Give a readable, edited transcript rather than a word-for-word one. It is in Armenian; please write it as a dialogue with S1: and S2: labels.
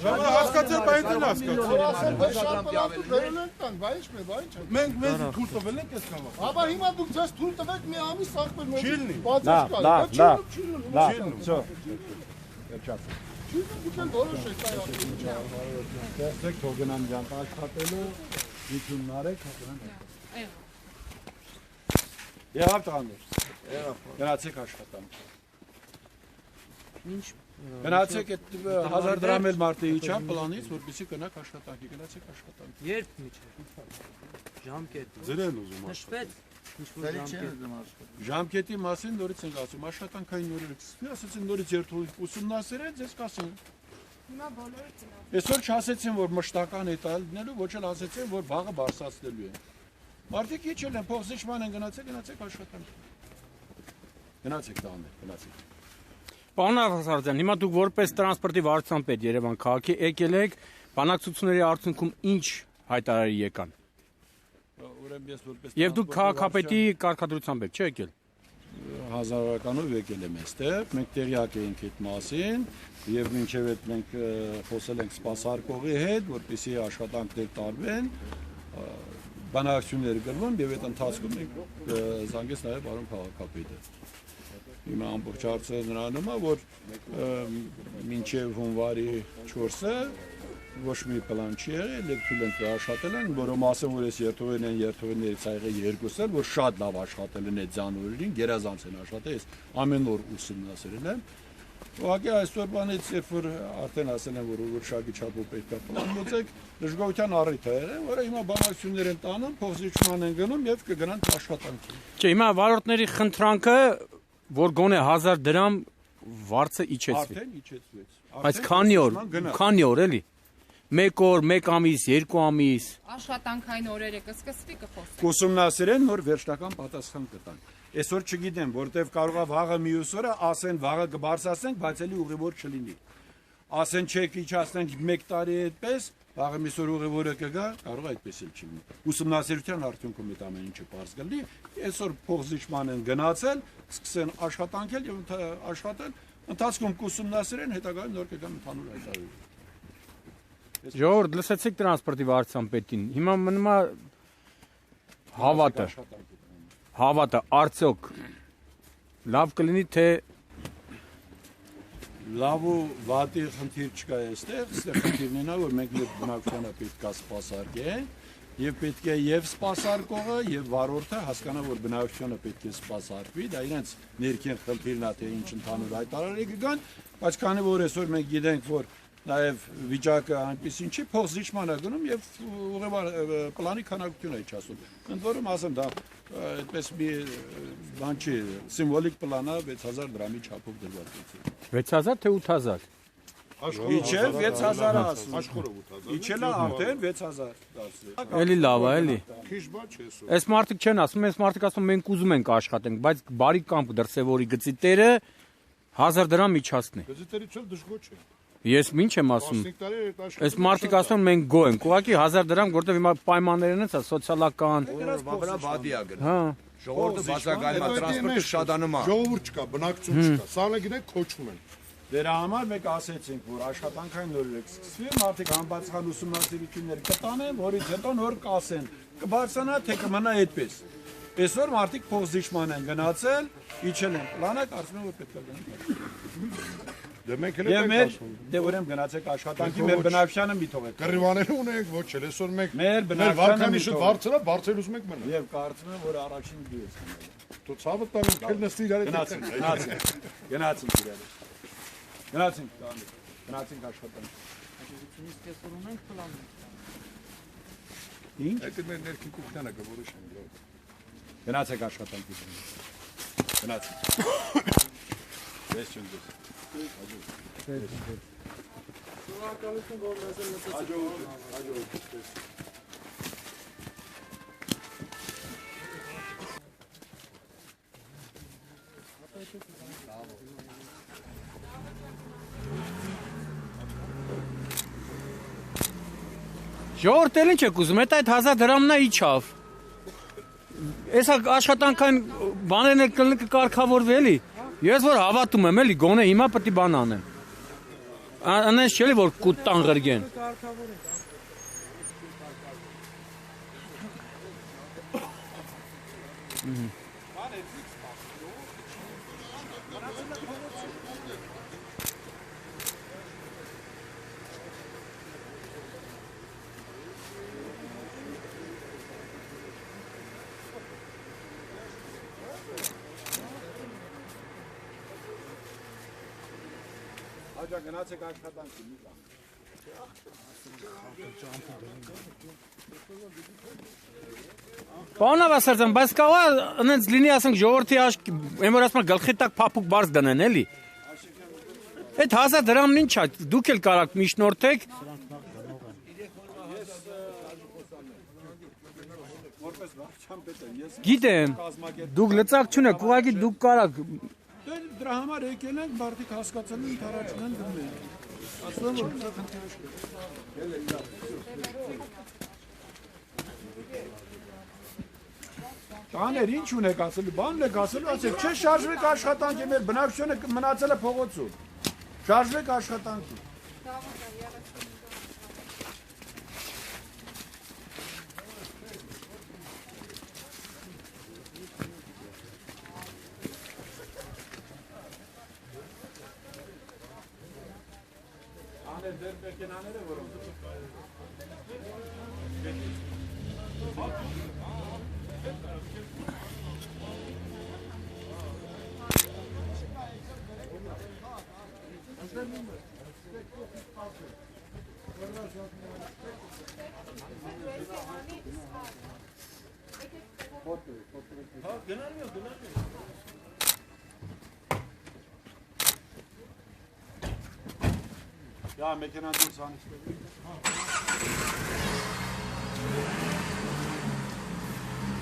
S1: Հասկացել, բայց էլ հասկացել։
S2: Ասել թե շատ պլատու վերել են տան, բա ի՞նչ է։
S1: Մենք մեզ թույլ տվել ենք այս կամը։
S2: Աբա հիմա դուք ձեզ թույլ տվեք մի ամիս սաղբել մեզ։
S1: Չիլնի։
S2: Բացած կա։
S3: Всё.
S2: Դուք են որոշեք այո։
S3: Դեք թողնան ջան աշխատելու, դիքումներ եք հատան։ Եղավ տղաներ։ Գնացեք աշխատանք։
S4: Ինչ
S3: Գնացեք այդ 1000 դրամ էլ մարտի իջավ պլանից, որպեսզի գնաք աշխատանքի, գնացեք աշխատանք։
S4: երբ միջև ժամկետ
S1: Ձերեն ուզում
S4: նշվեց ինչ-որ ժամկետ
S3: Ժամկետի մասին նորից ենք ասում, աշխատանքային նորից սկսվի, ասեցին նորից երթուղի ուսումնասիրել, ձեզ կասեն։
S5: Հիմա բոլորը ծնավ։
S3: Այսօր չասեցին, որ մշտական է տալնելու, ոչ էլ ասեցին, որ վաղը բարսացնելու են։ Մարդիկ իջել են, փող զիջման են գնացեք աշխատանք։ Գնացեք տանը, գնացեք։
S6: Պարոն Աղասարյան, հիմա դուք որպես տրանսպորտի վարչապետ Երևան քաղաքի եկել եք, բանակցությունների արդյունքում ինչ հայտարարի եկան։ Եվ դուք քաղաքապետի կարգադրությամբ եք, չէ՞ եկել։
S3: Հազարականով եկել եմ այստեղ, մենք տեղյակ էինք այդ մասին եւ մինչեւ այդ մենք խոսել ենք սպասարկողի հետ, որպեսզի աշխատանքներ տարվեն, բանակցություններ գրվում եւ այդ ընթացքում մենք զանգեց նաեւ պարոն քաղաքապետը։ Հիմա ամբողջ հարցը նրանում է, որ մինչեւ հունվարի 4-ը ոչ մի պլան չի եղել, թույլ են աշխատել են, որում ասեմ, որ այս երթուղիներից աղեղը երկուսը, որ շատ լավ աշխատել են այդ ձանորերին, գերազանց են աշխատել, ես ամեն օր ուսումնասիրել եմ։ Ուղղակի այսօր բանից, երբ որ արդեն ասել են, որ շագի չափով պետք է պլան մոծեք, դժգոհության առիթ է եղել, որը հիմա բանակցություններ են տանում, փոխզիջման են գնում եւ կգնան աշխատանքի։
S6: Չէ, հիմա վարորդների խնդրանքը, որ գոնե 1000 դրամ վարձը իջեցվի։
S3: Արդեն իջեցվեց։
S6: Բայց քանի օր էլի։ 1 օր, 1 ամիս, 2 ամիս։
S5: Աշխատանքային օրերը կսկսվի կխոսենք։
S3: Կուսումնասիրեն, նոր վերջնական պատասխան կտան։ Այսօր չգիտեմ, որտեվ կարող է վաղը մյուս օրը ասեն վաղը կբարձրացնենք, բայց էլի ուղևոր չլինի։ Ասեն չեք իջացնենք 1 տարի այդպես, վաղը մյուս օր ուղևորը կգա, կարող է այդպես էլ չլինի։ Ուսումնասիրության արդյունքում այդ ամեն ինչը պարզ կլինի։ Այսօր փոխզիջման են գնացել, սկսեն աշխատանքել եւ աշխատել, ընթացքում կուսումնասիրեն, հետագայում նոր կգան ընդհանուր հայտարարություն։
S6: Ժողովուրդ, լսեցիք տրանսպորտի վարչապետին։ Հիմա մնում է հավատը, արդյոք լավ կլինի, թե
S3: լավ ու վատի խնդիր չկա այստեղ խնդիրն է նա, որ մենք մեր բնակչությանը պետք է սպասարկենք եւ պետք է եւ սպասարկողը եւ վարորդը հասկանա, որ բնակչությանը պետք է սպասարկվի, դա իրենց ներքին խնդիրն է, թե ինչ ընդհանուր հայտարարի կգան, բայց քանի որ այսօր մենք գիտենք, որ նաև վիճակը այնպեսին չի, փոխզիջման է գնում եւ պլանի քանակությունը է չասում։ Ընդ որում ասեմ, դա այդպես մի բան չի, սիմվոլիկ պլան է 6000 դրամի չափով դրված է։
S6: 6000 թե 8000։
S3: Իջել 6000 ասում։ Աշխորհով 8000։ Իջել է արդեն 6000 դասի։
S6: Էլի լավ է, էլի։
S2: Քիչ բա չես։
S6: Այս մարդիկ չեն ասում, այս մարդիկ ասում մենք ուզում ենք աշխատենք, բայց բարի կամք դրսևորի գծի տերը 1000 դրամ իջացնի։
S2: Գծերից էլ դժգոհ չէ։
S6: Ես ինչ եմ ասում։ Այս մարդիկ ասում են մենք գոհ ենք։ Ուղղակի 1000 դրամ, որտեվ հիմա պայմաններն են, սոցիալական։
S7: Վրա բադի է գնում։
S6: Հա։
S7: Ժողովուրդը բացակայում է, տրանսպորտը շատանում է։
S2: Ժողովուրդ չկա, բնակչություն չկա։ Սանը գնեք քոչում են։
S3: Դրա համար մենք ասեցինք, որ աշխատանքային նորերը կսկսվի, մարդիկ անբացական ուսումնասիրություններ կտանեն, որից հետո նոր կասեն, կբարձրանա թե կմնա այդպես։ Այսօր մարդիկ փոխզիջման են գնացել, իջել են պլանը, կարծում եմ որ պետք է գնան։
S2: Դե մենք էլ
S3: Եվ
S2: ենք
S3: մեր
S2: ասում։
S3: դե ուրեմն գնացեք աշխատանքի մեր բնակչությանը մի թողեք։
S2: Կռիվաները ունենք, ոչ էլ այսօր մենք
S3: Մեր բնակչությանը
S2: վարկանիշը բարձր է, բարձր ուզում ենք մնալ։
S3: Եվ կարծում եմ որ առաջին դուրս
S2: Դու ցավը տալու քել նստի իրար հետ։
S3: Գնացինք աշխատանք։ Ինչ։
S2: Այդ մեր ներքին կուքնանը կորոշեն։
S3: Գնացեք աշխատանքի։ Գնացեք։ Ես չունեմ։
S4: Շնորհակալություն, որ մեզ էլ մտածեցիք։
S3: Հաջողություն։
S6: Ժողովուրդ էլ ինչ եք ուզում, այդ 1000 դրամն է իջավ։ Էսա աշխատանքային բաներն էլ կկարգավորվի էլի։ Ես որ հավատում եմ էլի, գոնե հիմա պետք է բան անեմ։ Անես չէ՞ որ կուտտան ղրգեն։
S2: Աջա գնացեք աշխատանքի մի բան։
S6: Պարոն Ավասարյան, բայց կավա այնց լինի ասենք ժողովրդի աշկ, այն որ ասում գլխի տակ փափուկ բարձ դնեն, էլի։ Այդ 1000 դրամն ինչ է, դուք էլ կարաք միջնորդեք։ Գիտեմ, դուք լծակ չունեք, ուղղակի դուք կարաք։
S3: Դրա համար եկել ենք մարդիկ հասկացան են տարածքն դնում։ Ասում եմ որ Տաներ ինչ ունեք ասելու, բանն եք ասելու, ասեք, չէ շարժվեք աշխատանքի, մեր բնակչությունը մնացել է փողոցում։ Շարժվեք աշխատանքի։ Տաներ դեր մեքենաները որոնք Ya mekanın sanışı.